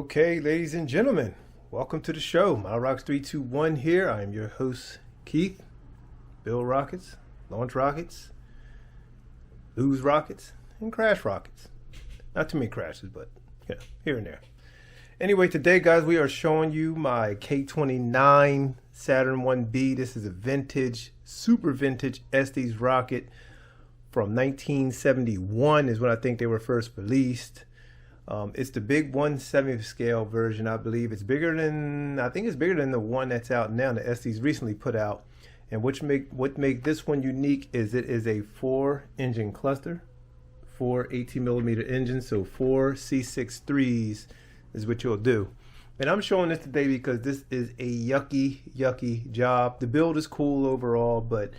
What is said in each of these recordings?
Okay, ladies and gentlemen, welcome to the show. My Rocks 321 here. I am your host, Keith. Build rockets, launch rockets, lose rockets, and crash rockets. Not too many crashes, but yeah, here and there. Anyway, today, guys, we are showing you my K-29 Saturn 1B. This is a vintage, super vintage Estes rocket from 1971 is when I think they were first released. It's the big 1/70th scale version, I believe. It's bigger than, I think it's bigger than the one that's out now, the Estes recently put out. And what make this one unique is it is a 4-engine cluster, 4 18mm engines, so 4 C63s is what you'll do. And I'm showing this today because this is a yucky job. The build is cool overall, but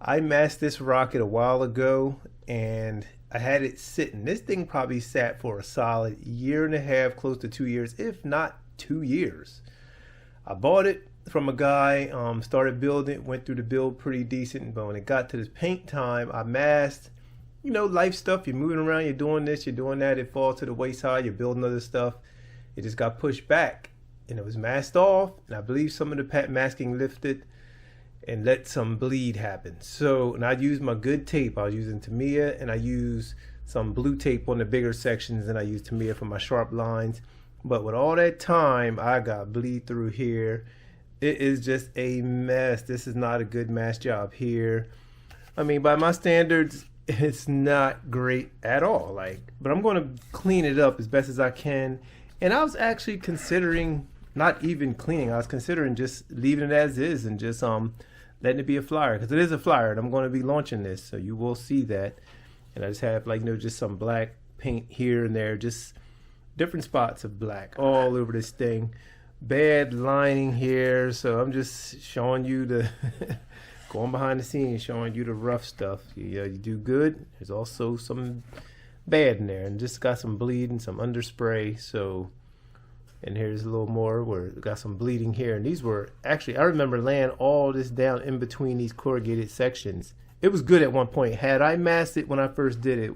I masked this rocket a while ago and I had it sitting. This thing probably sat for a solid year and a half, close to 2 years, if not 2 years. I bought it from a guy, started building it, went through the build pretty decent, but when it got to this paint time, I masked, you know, life stuff. You're moving around, you're doing this, you're doing that, it falls to the wayside, you're building other stuff. It just got pushed back and it was masked off, and I believe some of the masking lifted and let some bleed happen. So, and I used my good tape. I was using Tamiya, and I used some blue tape on the bigger sections, and I used Tamiya for my sharp lines. But with all that time, I got bleed through here. It is just a mess. This is not a good mask job here. I mean, by my standards, it's not great at all. But I'm going to clean it up as best as I can. And I was actually considering not even cleaning. I was considering just leaving it as is and just letting it be a flyer, because it is a flyer and I'm going to be launching this, so you will see that. And I just have, like, you know, just some black paint here and there, just different spots of black all over this thing. Bad lining here, so I'm just showing you the going behind the scenes, showing you the rough stuff. You do good. There's also some bad in there, and just got some bleed and some underspray. So, and here's a little more where we got some bleeding here. And these were actually, I remember laying all this down in between these corrugated sections. It was good at one point. Had I masked it when I first did it,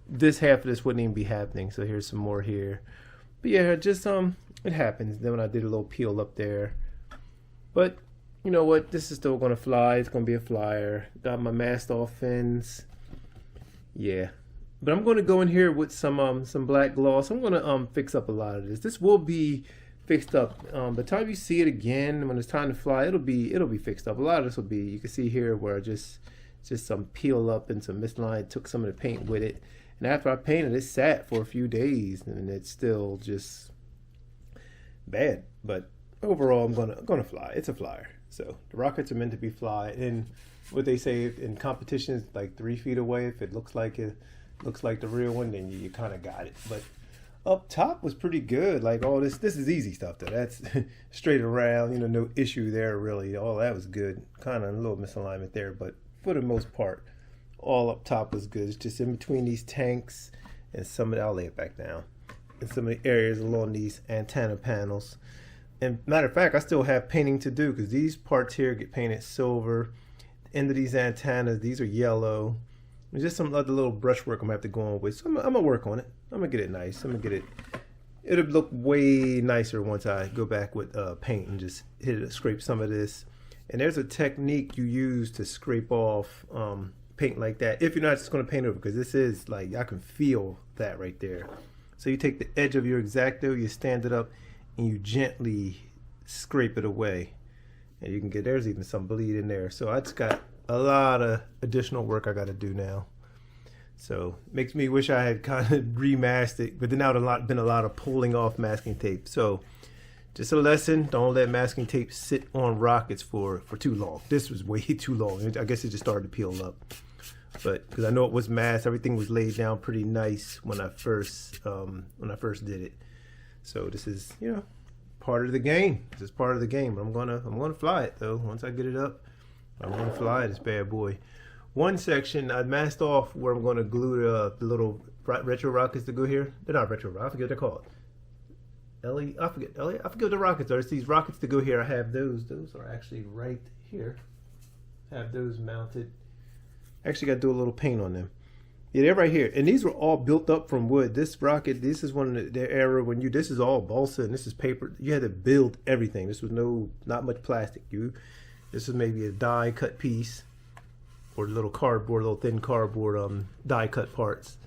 this half of this wouldn't even be happening. So here's some more here. But yeah, just it happens. Then when I did a little peel up there. But you know what? This is still gonna fly. It's gonna be a flyer. Got my masked off fins. Yeah. But I'm going to go in here with some black gloss. I'm going to fix up a lot of this. This will be fixed up. By the time you see it again, when it's time to fly, it'll be fixed up. A lot of this will be. You can see here where I just some peel up and some misline. Took some of the paint with it, and after I painted, it sat for a few days, and it's still just bad. But overall, I'm gonna fly. It's a flyer. So the rockets are meant to be fly. And what they say in competitions, like 3 feet away, if it looks like it. Looks like the real one, then you kind of got it. But up top was pretty good. Like all this is easy stuff though. That's straight around, you know, no issue there really. All that was good. Kind of a little misalignment there, but for the most part, all up top was good. It's just in between these tanks and some of the, I'll lay it back down, and some of the areas along these antenna panels. And matter of fact, I still have painting to do because these parts here get painted silver. The end of these antennas, these are yellow. There's just some other little brushwork I'm gonna have to go on with. So I'm gonna work on it. I'm gonna get it nice. I'm gonna get it. It'll look way nicer once I go back with paint and just scrape some of this. And there's a technique you use to scrape off paint like that. If you're not just gonna paint over, because this is like, I can feel that right there. So you take the edge of your X-Acto, you stand it up, and you gently scrape it away. And you can get, there's even some bleed in there. So I just got a lot of additional work I got to do now. So makes me wish I had kind of remasked it, but then that would have been a lot of pulling off masking tape. So just a lesson, don't let masking tape sit on rockets for too long. This was way too long. I guess it just started to peel up. But because I know it was masked, everything was laid down pretty nice when I first did it. So this is, you know, part of the game. This is part of the game. I'm gonna fly it though. Once I get it up, I'm gonna fly this bad boy. One section I masked off where I'm gonna glue the little retro rockets to go here. They're not retro rockets, I forget what they're called. I forget what the rockets are. It's these rockets to go here. I have those. Those are actually right here. I have those mounted. Actually got to do a little paint on them. Yeah, they're right here, and these were all built up from wood. This rocket, this is one of the era when this is all balsa and this is paper. You had to build everything. This was not much plastic. This is maybe a die cut piece or little thin cardboard die cut parts.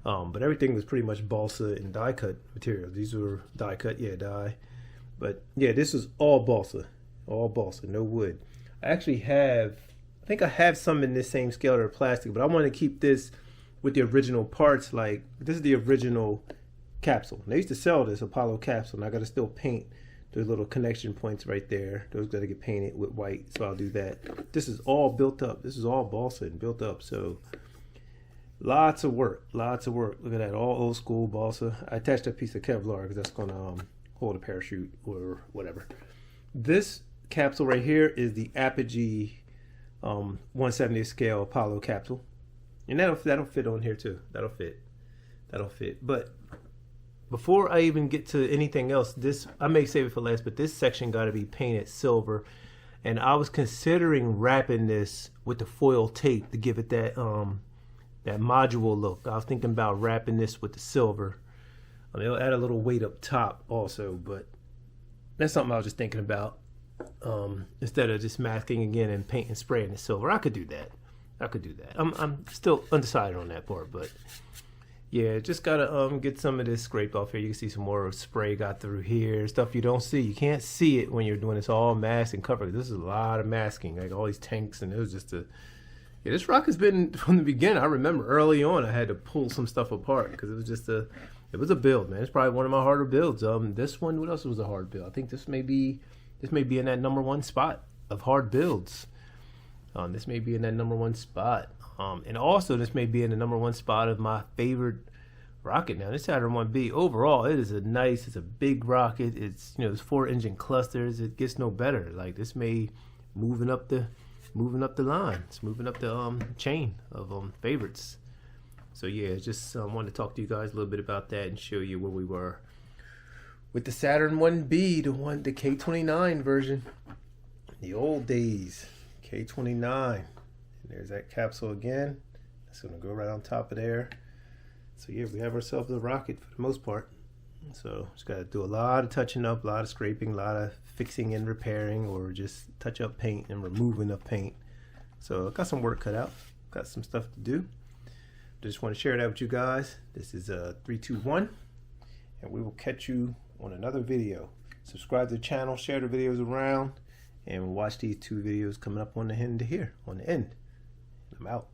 But everything was pretty much balsa and die cut materials. These were die cut, yeah, die. But yeah, this is all balsa, no wood. I think I have some in this same scale that are plastic, but I want to keep this with the original parts. Like, this is the original capsule. They used to sell this Apollo capsule, and I got to still paint those little connection points right there. Those got to get painted with white, so I'll do that. This is all built up. This is all balsa and built up, so lots of work. Look at that, all old school balsa. I attached a piece of Kevlar because that's going to hold a parachute or whatever. This capsule right here is the Apogee 1/70th scale Apollo capsule. And that'll fit on here too. That'll fit. But before I even get to anything else, I may save it for last, but this section got to be painted silver. And I was considering wrapping this with the foil tape to give it that module look. I was thinking about wrapping this with the silver. I mean, it'll add a little weight up top also, but that's something I was just thinking about. Instead of just masking again and paint and spraying the silver, I could do that. I'm still undecided on that part, but yeah, just gotta get some of this scraped off here. You can see some more spray got through here, stuff you don't see. You can't see it when you're doing this all masked and covered. This is a lot of masking, like all these tanks, and it was just this rock has been from the beginning. I remember early on I had to pull some stuff apart because it was just it was a build, man. It's probably one of my harder builds. This one, what else was a hard build? I think this may be in that #1 spot of hard builds. This may be in that #1 spot. And also this may be in the #1 spot of my favorite rocket. Now this Saturn 1B, overall, it's a big rocket. It's, there's 4 engine clusters. It gets no better. Like, this may moving up the line. It's moving up the chain of favorites. So yeah, just wanted to talk to you guys a little bit about that and show you where we were with the Saturn 1B, the K-29 version, the old days. K-29, and there's that capsule again. That's gonna go right on top of there. So yeah, we have ourselves a rocket for the most part. So just gotta do a lot of touching up, a lot of scraping, a lot of fixing and repairing, or just touch up paint and removing of paint. So I got some work cut out, got some stuff to do. Just want to share that with you guys. This is 321, and we will catch you on another video. Subscribe to the channel, share the videos around, and we'll watch these 2 videos coming up on the end here, on the end. I'm out.